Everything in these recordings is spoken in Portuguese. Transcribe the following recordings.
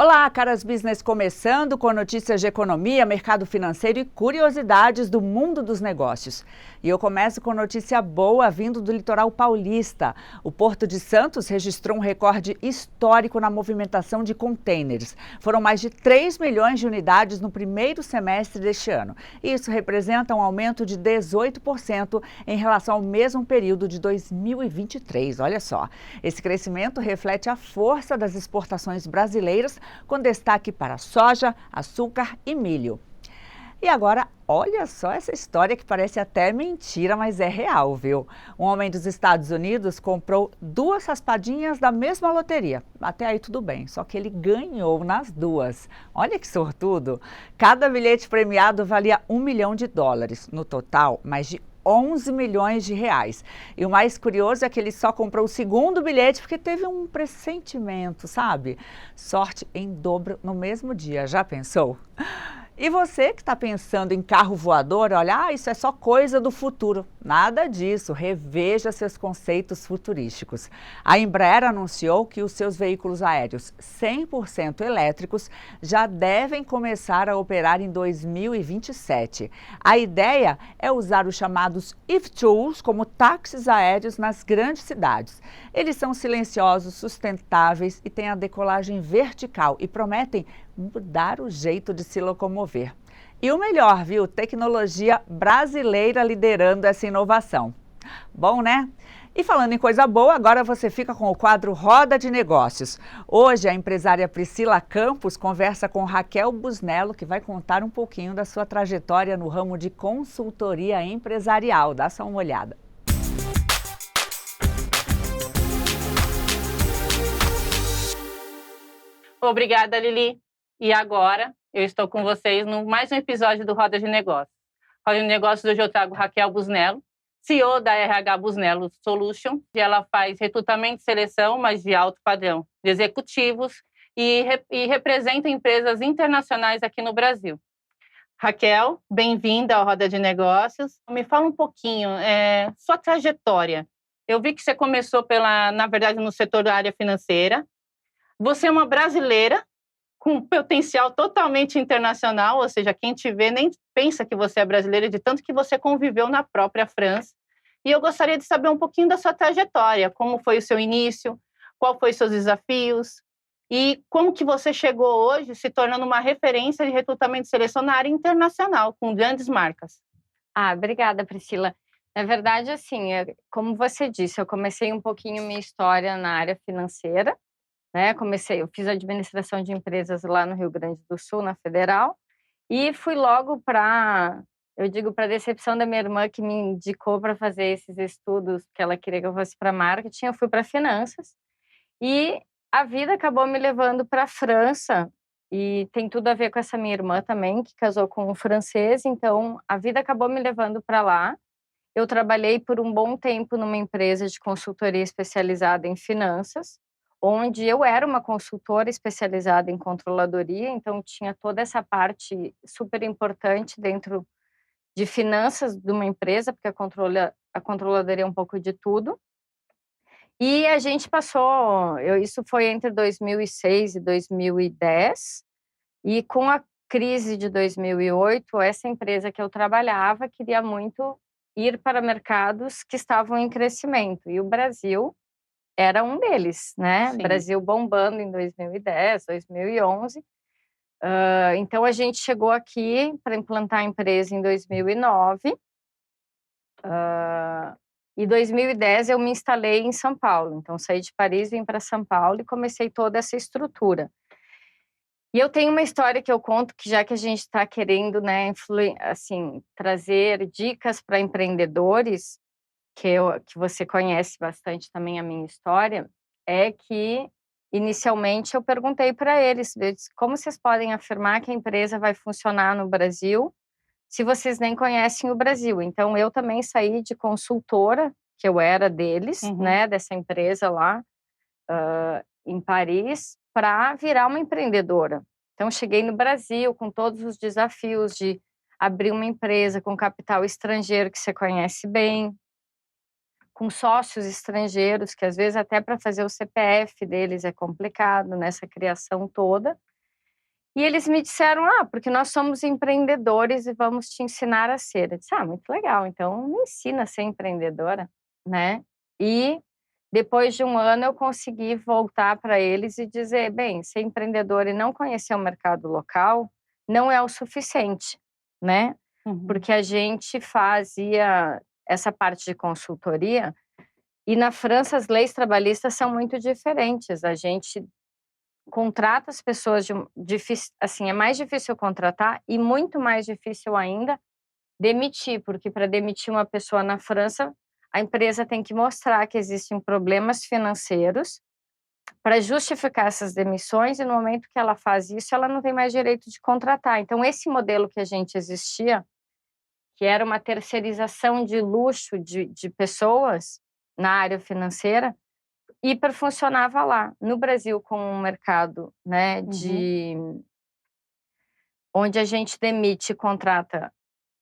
Olá, Caras Business começando com notícias de economia, mercado financeiro e curiosidades do mundo dos negócios. E eu começo com notícia boa vindo do litoral paulista. O Porto de Santos registrou um recorde histórico na movimentação de contêineres. Foram mais de 3 milhões de unidades no primeiro semestre deste ano. Isso representa um aumento de 18% em relação ao mesmo período de 2023. Olha só, esse crescimento reflete a força das exportações brasileiras, com destaque para soja, açúcar e milho. E agora, olha só essa história que parece até mentira, mas é real, viu? Um homem dos Estados Unidos comprou 2 raspadinhas da mesma loteria. Até aí tudo bem, só que ele ganhou nas 2. Olha que sortudo! Cada bilhete premiado valia $1 milhão. No total, mais de 11 milhões de reais. E o mais curioso é que ele só comprou o segundo bilhete porque teve um pressentimento, sabe? Sorte em dobro no mesmo dia, já pensou? E você que está pensando em carro voador, olha, isso é só coisa do futuro. Nada disso, reveja seus conceitos futurísticos. A Embraer anunciou que os seus veículos aéreos 100% elétricos já devem começar a operar em 2027. A ideia é usar os chamados eVTOLs como táxis aéreos nas grandes cidades. Eles são silenciosos, sustentáveis e têm a decolagem vertical e prometem mudar o jeito de se locomover. E o melhor, viu? Tecnologia brasileira liderando essa inovação. Bom, né? E falando em coisa boa, agora você fica com o quadro Roda de Negócios. Hoje a empresária Priscila Campos conversa com Raquel Busnello, que vai contar um pouquinho da sua trajetória no ramo de consultoria empresarial. Dá só uma olhada. Obrigada, Lili. E agora, eu estou com vocês no mais um episódio do Roda de Negócios. Roda de Negócios, hoje eu trago Raquel Busnello, CEO da RH Busnello Solutions, e ela faz recrutamento e seleção, mas de alto padrão, de executivos e representa empresas internacionais aqui no Brasil. Raquel, bem-vinda ao Roda de Negócios. Me fala um pouquinho, sua trajetória. Eu vi que você começou na verdade, no setor da área financeira. Você é uma brasileira, com um potencial totalmente internacional, ou seja, quem te vê nem pensa que você é brasileira, de tanto que você conviveu na própria França. E eu gostaria de saber um pouquinho da sua trajetória, como foi o seu início, qual foi os seus desafios, e como que você chegou hoje se tornando uma referência de recrutamento e seleção na área internacional, com grandes marcas. Obrigada, Priscila. Na verdade, assim, como você disse, eu comecei um pouquinho minha história na área financeira, né? Eu fiz administração de empresas lá no Rio Grande do Sul, na Federal, e fui logo para a decepção da minha irmã, que me indicou para fazer esses estudos, que ela queria que eu fosse para marketing, eu fui para finanças, e a vida acabou me levando para a França, e tem tudo a ver com essa minha irmã também, que casou com um francês, então a vida acabou me levando para lá. Eu trabalhei por um bom tempo numa empresa de consultoria especializada em finanças, onde eu era uma consultora especializada em controladoria, então tinha toda essa parte super importante dentro de finanças de uma empresa, porque a controladoria é um pouco de tudo. E a gente passou, isso foi entre 2006 e 2010, e com a crise de 2008, essa empresa que eu trabalhava queria muito ir para mercados que estavam em crescimento, e o Brasil era um deles, né? Sim. Brasil bombando em 2010, 2011. Então, a gente chegou aqui para implantar a empresa em 2009. Em 2010, eu me instalei em São Paulo. Então, saí de Paris, vim para São Paulo e comecei toda essa estrutura. E eu tenho uma história que eu conto, que já que a gente está querendo, né, assim, trazer dicas para empreendedores, que você conhece bastante também a minha história, é que, inicialmente, eu perguntei para eles, eu disse, como vocês podem afirmar que a empresa vai funcionar no Brasil se vocês nem conhecem o Brasil? Então, eu também saí de consultora, que eu era deles, né, dessa empresa lá em Paris, para virar uma empreendedora. Então, cheguei no Brasil com todos os desafios de abrir uma empresa com capital estrangeiro, que você conhece bem, com sócios estrangeiros, que às vezes até para fazer o CPF deles é complicado nessa criação toda. E eles me disseram, porque nós somos empreendedores e vamos te ensinar a ser. Eu disse, muito legal, então me ensina a ser empreendedora, né? E depois de um ano eu consegui voltar para eles e dizer, bem, ser empreendedora e não conhecer o mercado local não é o suficiente, né? Porque a gente fazia essa parte de consultoria e na França as leis trabalhistas são muito diferentes. A gente contrata as pessoas difícil, assim, é mais difícil contratar e muito mais difícil ainda demitir, porque para demitir uma pessoa na França, a empresa tem que mostrar que existem problemas financeiros para justificar essas demissões e no momento que ela faz isso, ela não tem mais direito de contratar. Então esse modelo que a gente existia, que era uma terceirização de luxo de pessoas na área financeira, hiper funcionava lá. No Brasil, com um mercado, né, onde a gente demite e contrata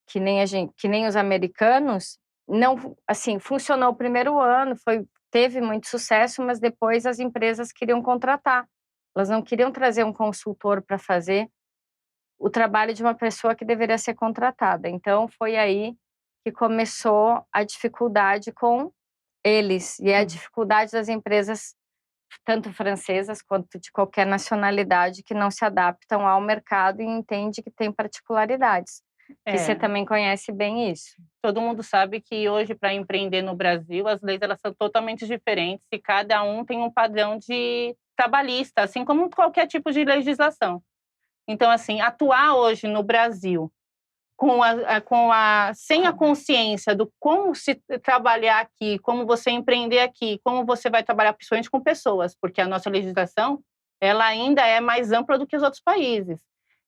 que nem os americanos, não, assim, funcionou o primeiro ano, teve muito sucesso, mas depois as empresas queriam contratar. Elas não queriam trazer um consultor para fazer o trabalho de uma pessoa que deveria ser contratada. Então, foi aí que começou a dificuldade com eles e a dificuldade das empresas tanto francesas quanto de qualquer nacionalidade que não se adaptam ao mercado e entende que tem particularidades. Que você também conhece bem isso. Todo mundo sabe que hoje, para empreender no Brasil, as leis elas são totalmente diferentes e cada um tem um padrão de trabalhista, assim como qualquer tipo de legislação. Então, assim, atuar hoje no Brasil sem a consciência do como se trabalhar aqui, como você empreender aqui, como você vai trabalhar principalmente com pessoas, porque a nossa legislação ela ainda é mais ampla do que os outros países.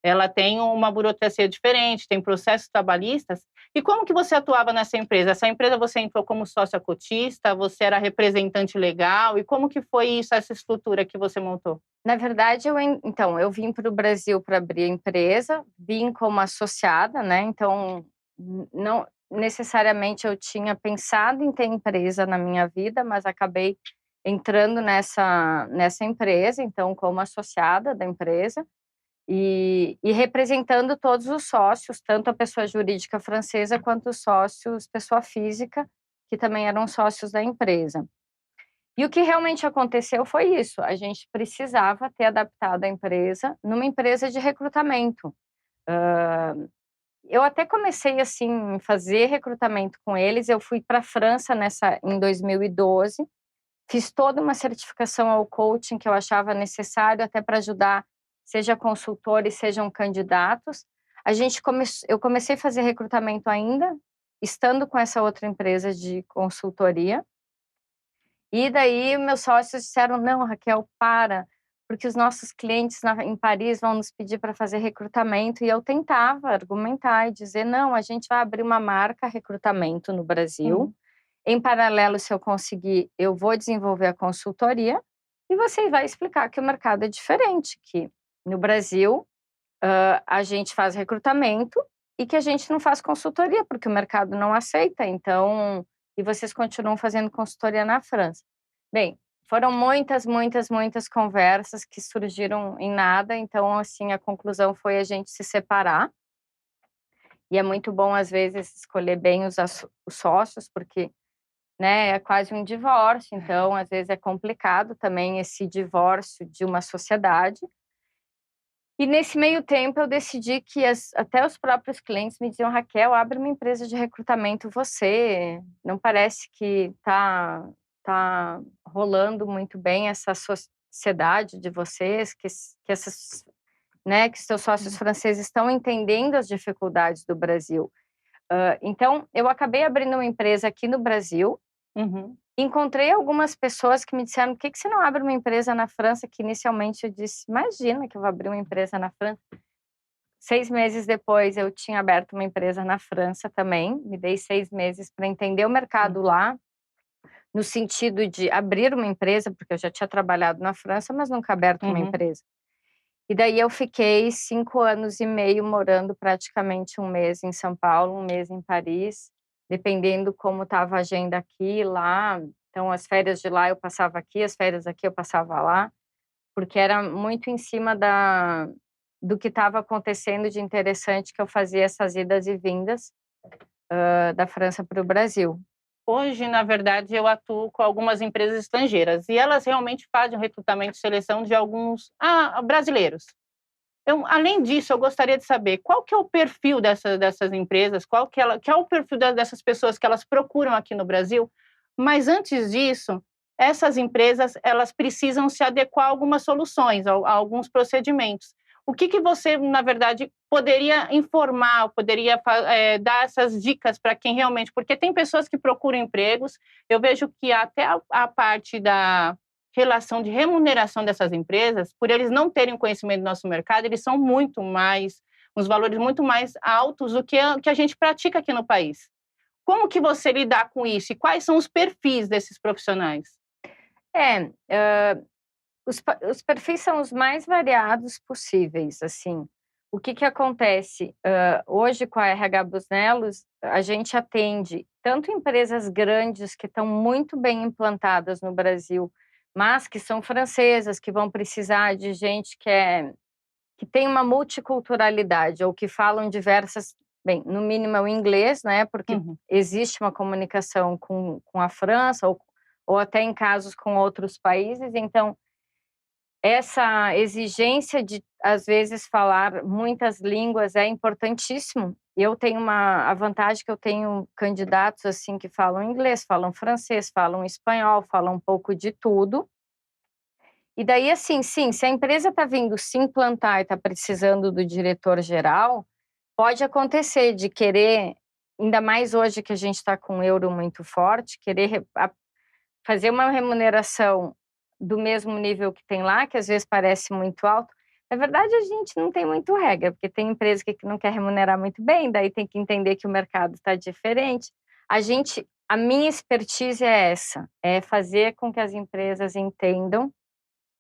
Ela tem uma burocracia diferente, tem processos trabalhistas. E como que você atuava nessa empresa? Essa empresa você entrou como sócia cotista, você era representante legal, e como que foi isso, essa estrutura que você montou? Na verdade, eu vim para o Brasil para abrir a empresa, vim como associada, né? Então, não necessariamente eu tinha pensado em ter empresa na minha vida, mas acabei entrando nessa empresa, então, como associada da empresa. E representando todos os sócios, tanto a pessoa jurídica francesa quanto os sócios, pessoa física, que também eram sócios da empresa. E o que realmente aconteceu foi isso, a gente precisava ter adaptado a empresa numa empresa de recrutamento. Eu até comecei, assim, fazer recrutamento com eles, eu fui para a França em 2012, fiz toda uma certificação ao coaching que eu achava necessário até para ajudar, seja consultores, sejam candidatos. Eu comecei a fazer recrutamento ainda, estando com essa outra empresa de consultoria. E daí meus sócios disseram, não, Raquel, porque os nossos clientes em Paris vão nos pedir para fazer recrutamento. E eu tentava argumentar e dizer, não, a gente vai abrir uma marca recrutamento no Brasil. Em paralelo, se eu conseguir, eu vou desenvolver a consultoria e você vai explicar que o mercado é diferente, que no Brasil a gente faz recrutamento e que a gente não faz consultoria, porque o mercado não aceita, então, e vocês continuam fazendo consultoria na França. Bem, foram muitas, muitas, muitas conversas que surgiram em nada, então, assim, a conclusão foi a gente se separar. E é muito bom, às vezes, escolher bem os sócios, porque, né, é quase um divórcio, então, às vezes, é complicado também esse divórcio de uma sociedade. E nesse meio tempo eu decidi que até os próprios clientes me diziam, Raquel, abre uma empresa de recrutamento você, não parece que tá rolando muito bem essa sociedade de vocês, que essas, né, que seus sócios franceses estão entendendo as dificuldades do Brasil. Então, eu acabei abrindo uma empresa aqui no Brasil. Encontrei algumas pessoas que me disseram, por que você não abre uma empresa na França? Que inicialmente eu disse, imagina que eu vou abrir uma empresa na França. 6 meses depois eu tinha aberto uma empresa na França também, me dei 6 meses para entender o mercado lá, no sentido de abrir uma empresa, porque eu já tinha trabalhado na França, mas nunca aberto uma empresa. E daí eu fiquei 5 anos e meio morando praticamente 1 mês em São Paulo, 1 mês em Paris, dependendo como estava a agenda aqui e lá. Então, as férias de lá eu passava aqui, as férias aqui eu passava lá, porque era muito em cima do que estava acontecendo de interessante que eu fazia essas idas e vindas da França para o Brasil. Hoje, na verdade, eu atuo com algumas empresas estrangeiras e elas realmente fazem o recrutamento e seleção de alguns brasileiros. Além disso, eu gostaria de saber qual que é o perfil dessas empresas, que é o perfil dessas pessoas que elas procuram aqui no Brasil, mas antes disso, essas empresas elas precisam se adequar a algumas soluções, a alguns procedimentos. O que você, na verdade, poderia informar, poderia dar essas dicas para quem realmente... Porque tem pessoas que procuram empregos, eu vejo que até a parte da relação de remuneração dessas empresas, por eles não terem conhecimento do nosso mercado, eles são uns valores muito mais altos do que a gente pratica aqui no país. Como que você lidar com isso e quais são os perfis desses profissionais? Os perfis são os mais variados possíveis, assim. O que acontece? Hoje, com a RH Busnelos, a gente atende tanto empresas grandes que estão muito bem implantadas no Brasil, mas que são francesas, que vão precisar de gente que tem uma multiculturalidade, ou que falam diversas... Bem, no mínimo é o inglês, né? Porque existe uma comunicação com a França, ou até em casos com outros países, então... Essa exigência de, às vezes, falar muitas línguas é importantíssimo. Eu tenho a vantagem que eu tenho candidatos assim que falam inglês, falam francês, falam espanhol, falam um pouco de tudo. E daí, assim, sim, se a empresa está vindo se implantar e está precisando do diretor-geral, pode acontecer de querer, ainda mais hoje que a gente está com o euro muito forte, querer fazer uma remuneração do mesmo nível que tem lá, que às vezes parece muito alto. Na verdade, a gente não tem muito regra, porque tem empresa que não quer remunerar muito bem, daí tem que entender que o mercado está diferente. A minha expertise é essa, é fazer com que as empresas entendam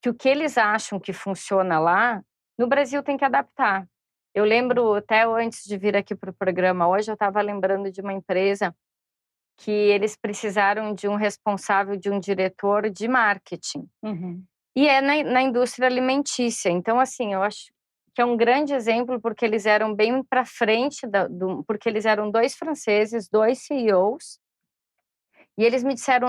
que o que eles acham que funciona lá, no Brasil tem que adaptar. Eu lembro, até antes de vir aqui para o programa hoje, eu estava lembrando de uma empresa que eles precisaram de um responsável, de um diretor de marketing. E é na indústria alimentícia. Então, assim, eu acho que é um grande exemplo, porque eles eram bem para frente, porque eles eram 2 franceses, 2 CEOs, e eles me disseram,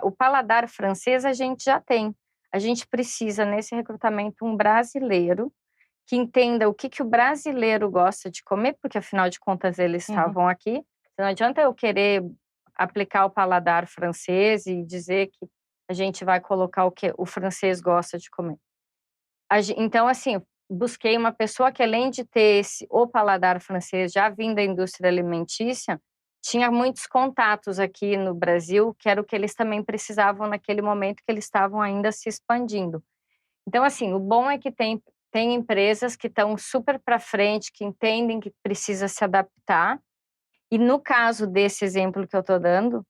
o paladar francês a gente já tem. A gente precisa, nesse recrutamento, um brasileiro que entenda o que o brasileiro gosta de comer, porque, afinal de contas, eles estavam aqui. Não adianta eu querer aplicar o paladar francês e dizer que a gente vai colocar o que o francês gosta de comer. Então, assim, busquei uma pessoa que, além de ter o paladar francês já vindo da indústria alimentícia, tinha muitos contatos aqui no Brasil, que era o que eles também precisavam naquele momento que eles estavam ainda se expandindo. Então, assim, o bom é que tem empresas que estão super para frente, que entendem que precisa se adaptar. E no caso desse exemplo que eu estou dando,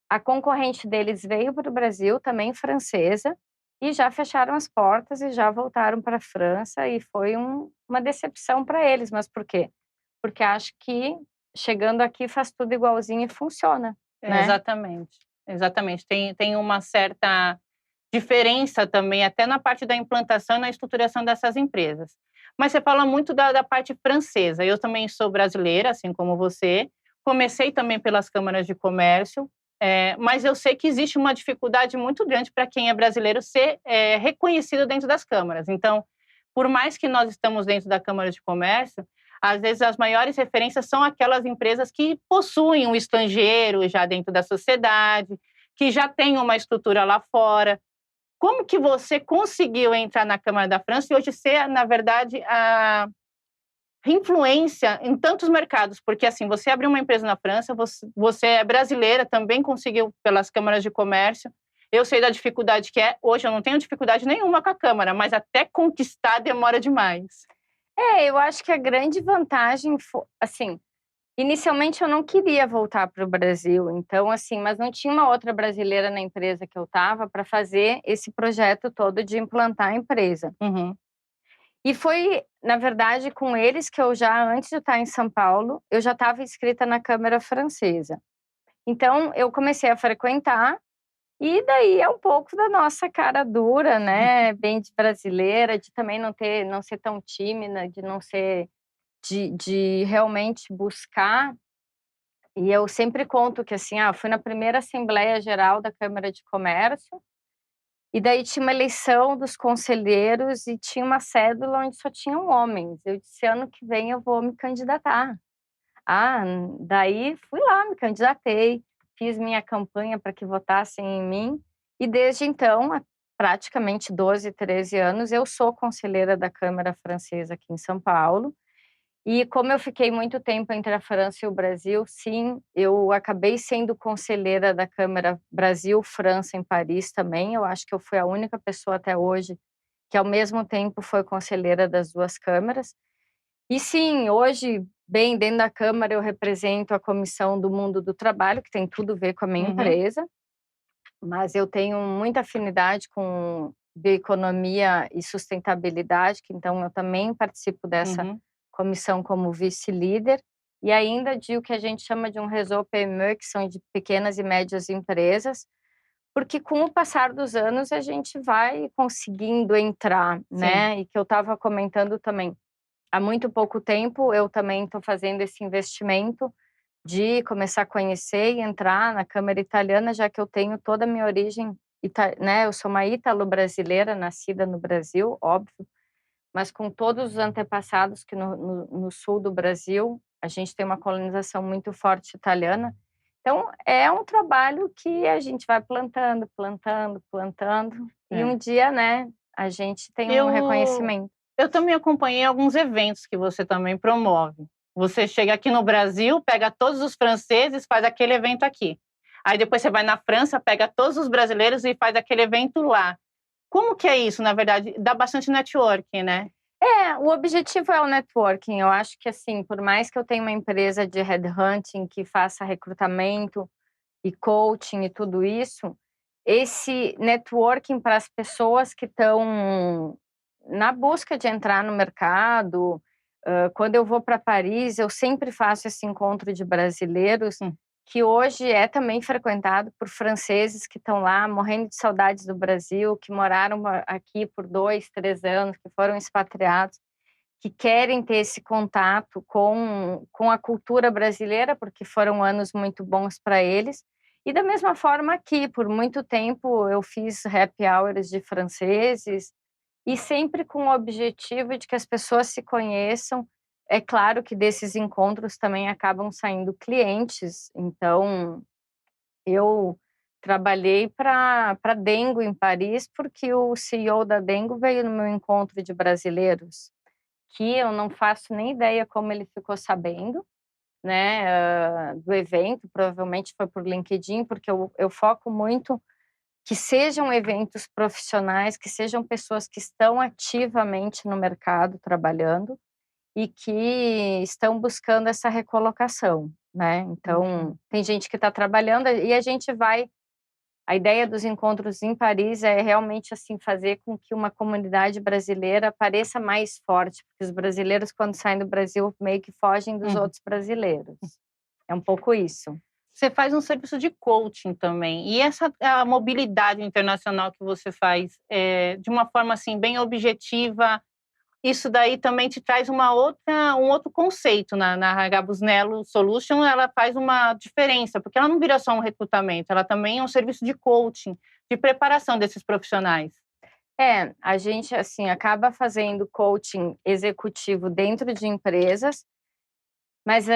a concorrente deles veio para o Brasil, também francesa, e já fecharam as portas e já voltaram para a França, e foi uma decepção para eles. Mas por quê? Porque acho que chegando aqui faz tudo igualzinho e funciona, né? Exatamente. Tem uma certa diferença também, até na parte da implantação e na estruturação dessas empresas. Mas você fala muito da parte francesa. Eu também sou brasileira, assim como você. Comecei também pelas câmaras de comércio, mas eu sei que existe uma dificuldade muito grande para quem é brasileiro ser reconhecido dentro das câmaras. Então, por mais que nós estamos dentro da Câmara de Comércio, às vezes as maiores referências são aquelas empresas que possuem um estrangeiro já dentro da sociedade, que já têm uma estrutura lá fora. Como que você conseguiu entrar na Câmara da França e hoje ser, na verdade, a influência em tantos mercados? Porque, assim, você abriu uma empresa na França, você é brasileira, também conseguiu pelas câmaras de comércio. Eu sei da dificuldade que é. Hoje eu não tenho dificuldade nenhuma com a Câmara, mas até conquistar demora demais. Eu acho que a grande vantagem, assim, inicialmente eu não queria voltar para o Brasil, então, assim, mas não tinha uma outra brasileira na empresa que eu estava para fazer esse projeto todo de implantar a empresa. E foi, na verdade, com eles que eu já, antes de estar em São Paulo, eu já estava inscrita na Câmara Francesa. Então, eu comecei a frequentar E daí é um pouco da nossa cara dura, né, bem de brasileira, de também não ser tão tímida, de não ser de realmente buscar. E eu sempre conto que, assim, eu fui na primeira assembleia geral da Câmara de Comércio, e daí tinha uma eleição dos conselheiros e tinha uma cédula onde só tinham homens. Eu disse: "Ano que vem eu vou me candidatar". Ah, daí fui lá, me candidatei, fiz minha campanha para que votassem em mim, e desde então, há praticamente 12, 13 anos, eu sou conselheira da Câmara Francesa aqui em São Paulo. E como eu fiquei muito tempo entre a França e o Brasil, sim, eu acabei sendo conselheira da Câmara Brasil-França em Paris também. Eu acho que eu fui a única pessoa até hoje que, ao mesmo tempo, foi conselheira das 2 câmaras. E sim, hoje, bem, dentro da Câmara, eu represento a Comissão do Mundo do Trabalho, que tem tudo a ver com a minha Uhum, empresa, mas eu tenho muita afinidade com bioeconomia e sustentabilidade, que então eu também participo dessa uhum. comissão como vice-líder, e ainda de o que a gente chama de um réseau PME, que são de pequenas e médias empresas, porque com o passar dos anos a gente vai conseguindo entrar, Sim. né, e que eu estava comentando também, há muito pouco tempo eu também estou fazendo esse investimento de começar a conhecer e entrar na Câmara Italiana, já que eu tenho toda a minha origem, né, eu sou uma ítalo-brasileira, nascida no Brasil, óbvio, mas com todos os antepassados que no sul do Brasil, a gente tem uma colonização muito forte italiana. Então, é um trabalho que a gente vai plantando, plantando, plantando, e É. um dia, né, a gente tem um Eu reconhecimento. eu também acompanhei alguns eventos que você também promove. Você chega aqui no Brasil, pega todos os franceses, faz aquele evento aqui. Aí depois você vai na França, pega todos os brasileiros e faz aquele evento lá. Como que é isso, na verdade? Dá bastante networking, né? É, o objetivo é o networking. Eu acho que, assim, por mais que eu tenha uma empresa de headhunting que faça recrutamento e coaching e tudo isso, esse networking para as pessoas que estão na busca de entrar no mercado, quando eu vou para Paris, eu sempre faço esse encontro de brasileiros, Hum, que hoje é também frequentado por franceses que estão lá morrendo de saudades do Brasil, que moraram aqui por 2, 3 anos, que foram expatriados, que querem ter esse contato com a cultura brasileira, porque foram anos muito bons para eles. E da mesma forma aqui, por muito tempo eu fiz happy hours de franceses, e sempre com o objetivo de que as pessoas se conheçam. É claro que desses encontros também acabam saindo clientes, então eu trabalhei para Dengo em Paris, porque o CEO da Dengo veio no meu encontro de brasileiros, que eu não faço nem ideia como ele ficou sabendo, né, do evento, provavelmente foi por LinkedIn, porque eu foco muito que sejam eventos profissionais, que sejam pessoas que estão ativamente no mercado trabalhando e que estão buscando essa recolocação, né. entendi. Então, tem gente que está trabalhando e a gente vai. A ideia dos encontros em Paris é realmente, assim, fazer com que uma comunidade brasileira pareça mais forte, porque os brasileiros, quando saem do Brasil, meio que fogem dos Uhum. outros brasileiros. É um pouco isso. Você faz um serviço de coaching também. E essa a mobilidade internacional que você faz, de uma forma, assim, bem objetiva, isso daí também te traz um outro conceito na RH Busnello Solution, ela faz uma diferença, porque ela não vira só um recrutamento, ela também é um serviço de coaching, de preparação desses profissionais. É, a gente, assim, acaba fazendo coaching executivo dentro de empresas, mas,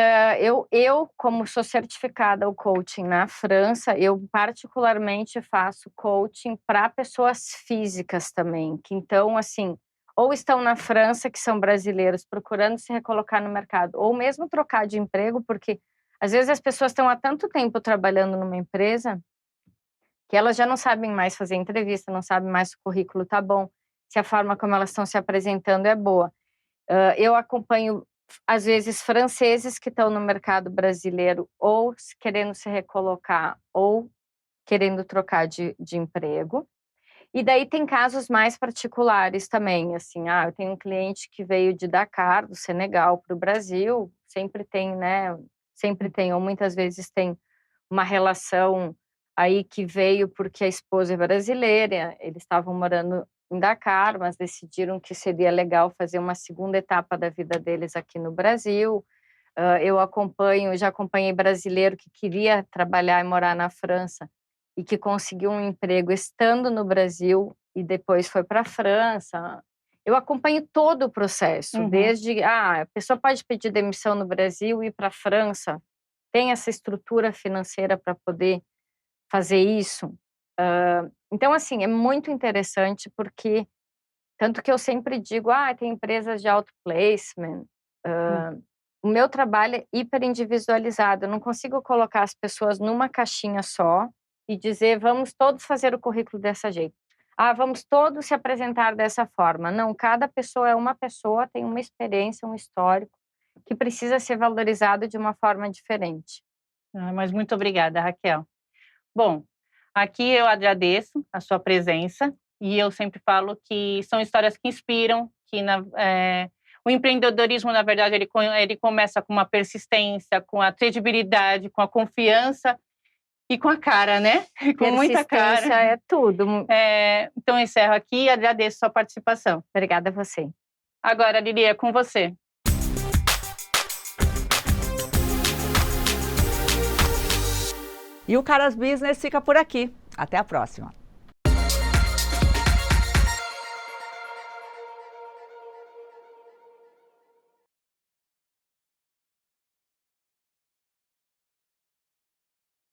eu como sou certificada o coaching na França, eu particularmente faço coaching para pessoas físicas também, que então, assim, ou estão na França, que são brasileiros procurando se recolocar no mercado, ou mesmo trocar de emprego, porque às vezes as pessoas estão há tanto tempo trabalhando numa empresa, que elas já não sabem mais fazer entrevista, não sabem mais se o currículo tá bom, se a forma como elas estão se apresentando é boa. Eu acompanho, às vezes, franceses que estão no mercado brasileiro ou querendo se recolocar ou querendo trocar de emprego. E daí tem casos mais particulares também, assim, eu tenho um cliente que veio de Dakar, do Senegal, para o Brasil, sempre tem, né, sempre tem, ou muitas vezes tem uma relação aí que veio porque a esposa é brasileira, eles estavam morando em Dakar, mas decidiram que seria legal fazer uma segunda etapa da vida deles aqui no Brasil. Eu já acompanhei brasileiro que queria trabalhar e morar na França e que conseguiu um emprego estando no Brasil e depois foi para a França. Eu acompanho todo o processo, desde a pessoa pode pedir demissão no Brasil e ir para a França, tem essa estrutura financeira para poder fazer isso. Então, assim, é muito interessante porque, tanto que eu sempre digo, tem empresas de auto-placement, o meu trabalho é hiper individualizado, eu não consigo colocar as pessoas numa caixinha só e dizer, vamos todos fazer o currículo dessa jeito. Vamos todos se apresentar dessa forma. Não, cada pessoa é uma pessoa, tem uma experiência, um histórico, que precisa ser valorizado de uma forma diferente. Mas muito obrigada, Raquel. Bom, aqui eu agradeço a sua presença e eu sempre falo que são histórias que inspiram, que o empreendedorismo, na verdade, ele começa com uma persistência, com a credibilidade, com a confiança e com a cara, né? Com muita cara. Persistência é tudo. Então, eu encerro aqui e agradeço a sua participação. Obrigada a você. Agora, Lili, é com você. E o Caras Business fica por aqui. Até a próxima.